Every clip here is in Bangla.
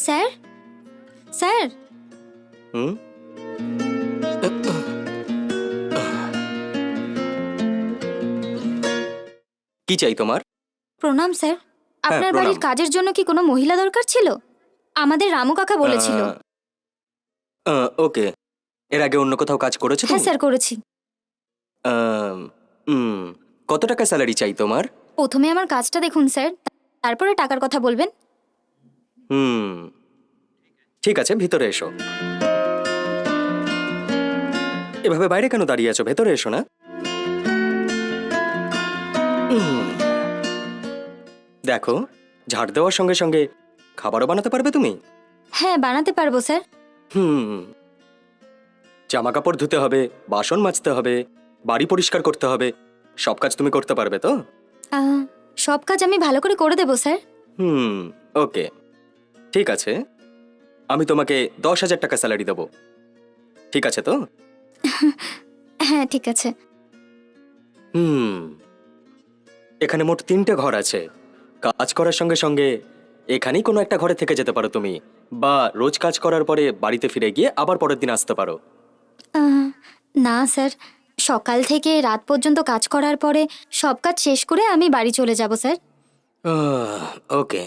Sir, sir. হুম? কি চাই তোমার? প্রণাম স্যার। আপনার প্রণাম। বাড়ির কাজের জন্য কি কোনো মহিলা দরকার ছিল? আমাদের রামু কাকা বলেছিল। ওকে। এর আগে অন্য কোথাও কাজ করেছো হ্যাঁ তুমি? স্যার, করেছি। আম, উম, কত টাকা স্যালারি চাই তোমার? প্রথমে আমার কাজটা দেখুন স্যার, তারপরে টাকার কথা বলবেন। হুম, ঠিক আছে, ভিতরে এসো। এভাবে বাইরে কেন দাঁড়িয়ে আছো? ভেতরে এসো না। উম, দেখো, ঝাড় দেওয়ার সঙ্গে সঙ্গে খাবারও বানাতে পারবে তুমি? হ্যাঁ, বানাতে পারবো স্যার। হুম, জামা কাপড় ধুতে হবে, বাসন মাজতে হবে, বাড়ি পরিষ্কার করতে হবে, সব কাজ তুমি করতে পারবে তো? আহ, সব কাজ আমি ভালো করে করে দেবো স্যার। হুম, ওকে, ঠিক আছে। আমি তোমাকে 10,000 টাকা স্যালারি দেবো, ঠিক আছে তো? হ্যাঁ, ঠিক আছে। হুম, এখানে মোট 3টে ঘর আছে। কাজ করার সঙ্গে সঙ্গে এখানেই কোনো একটা ঘরে থেকে যেতে পারো তুমি, বা রোজ কাজ করার পরে বাড়িতে ফিরে গিয়ে আবার পরের দিন আসতে পারো। আহ, না স্যার, সকাল থেকে রাত পর্যন্ত কাজ করার পরে সব কাজ শেষ করে আমি বাড়ি চলে যাব স্যার। ওকে,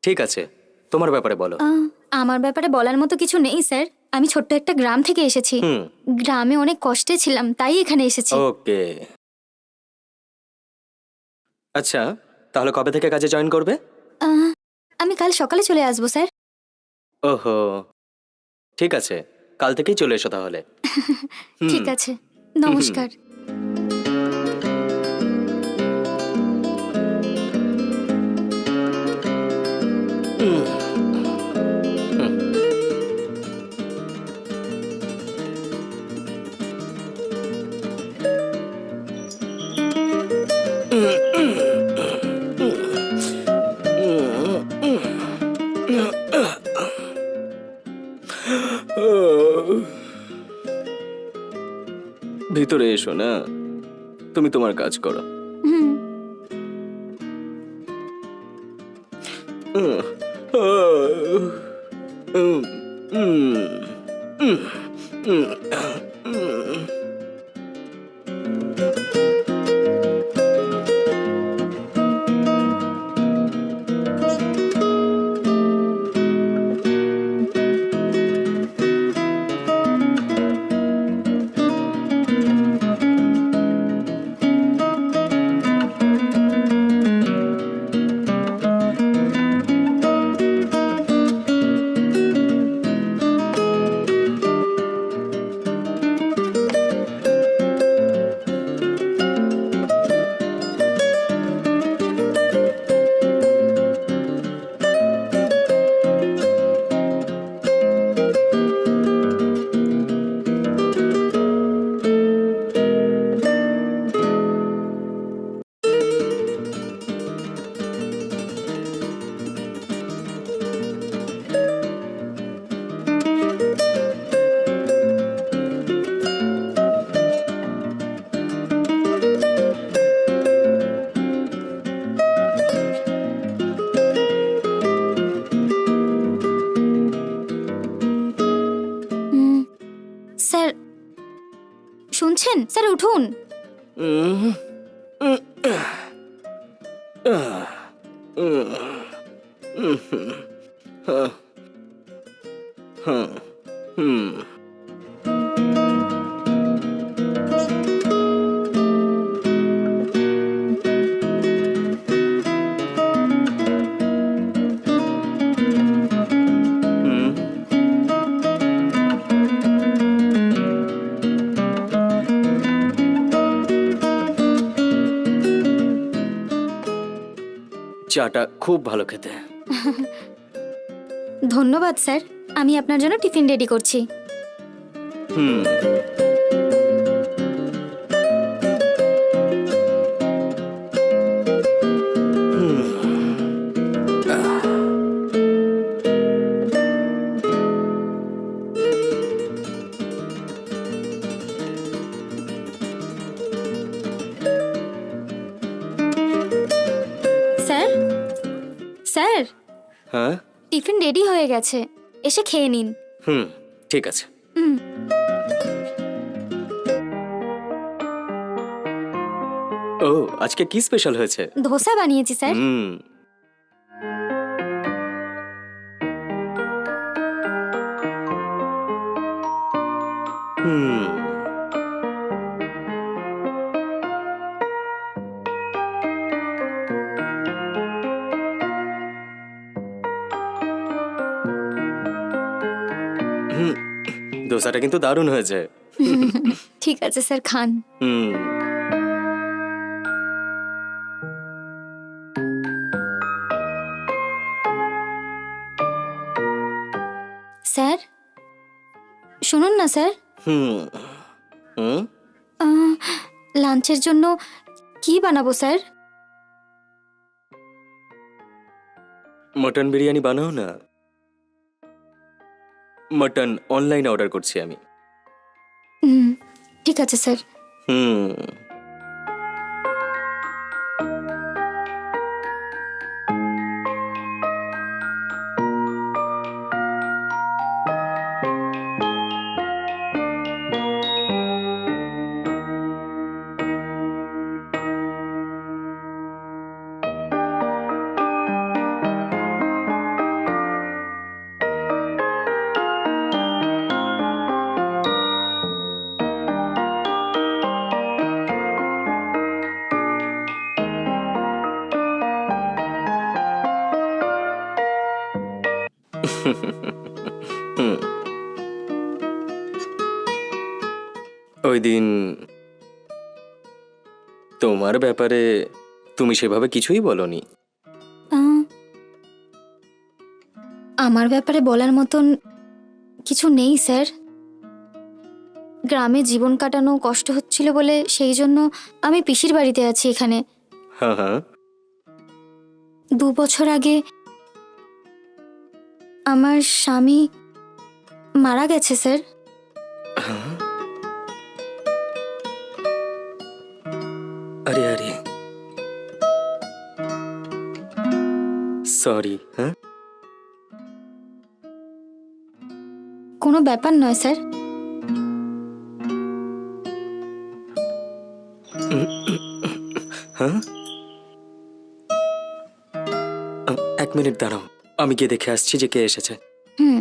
ঠিক আছে, তোমার ব্যাপারে বলো। আমার ব্যাপারে বলার মতো কিছু নেই স্যার। আমি ছোট্ট একটা গ্রাম থেকে এসেছি। হুম, গ্রামে অনেক কষ্টে ছিলাম, তাই এখানে এসেছি। ওকে। আচ্ছা, তাহলে কবে থেকে কাজে জয়েন করবে? আহ, আমি কাল সকালে চলে আসবো স্যার। ওহো, ঠিক আছে, কাল থেকেই চলে এসো তাহলে। হুম, ঠিক আছে, নমস্কার। ভিতরে এসো না, তুমি তোমার কাজ করো। হুম। হুম, স্যার শুনছেন? স্যার উঠুন। চাটা খুব ভালো খেতে। ধন্যবাদ স্যার, আমি আপনার জন্য টিফিন রেডি করছি। হুম, স্যার, স্যার, হ্যাঁ, টিফিন রেডি হয়ে গেছে, এসে খেয়ে নিন। হুম, ঠিক আছে। হুম। ও, আজকে কি স্পেশাল হয়েছে? ধোসা বানিয়েছি স্যার। হুম। হুম। হুম, দোসাটা কিন্তু দারুণ হয়েছে। ঠিক আছে স্যার, খান। হুম। স্যার, শুনুন না স্যার, হুম। হুম। লাঞ্চের জন্য কি বানাবো স্যার? মটন বিরিয়ানি বানাও না। মটন অনলাইন অর্ডার করছি আমি। হুম, ঠিক আছে স্যার। হুম। হুম। ওই দিন তোমার ব্যাপারে তুমি সেভাবে কিছুই বলনি। আহ, আমার ব্যাপারে বলার মতন কিছু নেই স্যার। গ্রামে জীবন কাটানো কষ্ট হচ্ছিল বলে সেই জন্য আমি পিসির বাড়িতে আছি এখানে। হ্যাঁ, হ্যাঁ। 2 বছর আগে আমার স্বামী মারা গেছে স্যার। আরে আরে, সরি। হ্যাঁ। কোনো ব্যাপার নয় স্যার। হ্যাঁ। 1 মিনিট দাঁড়াও, আমি গিয়ে দেখে আসছি যে কে এসেছে। হুম।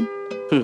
হুম।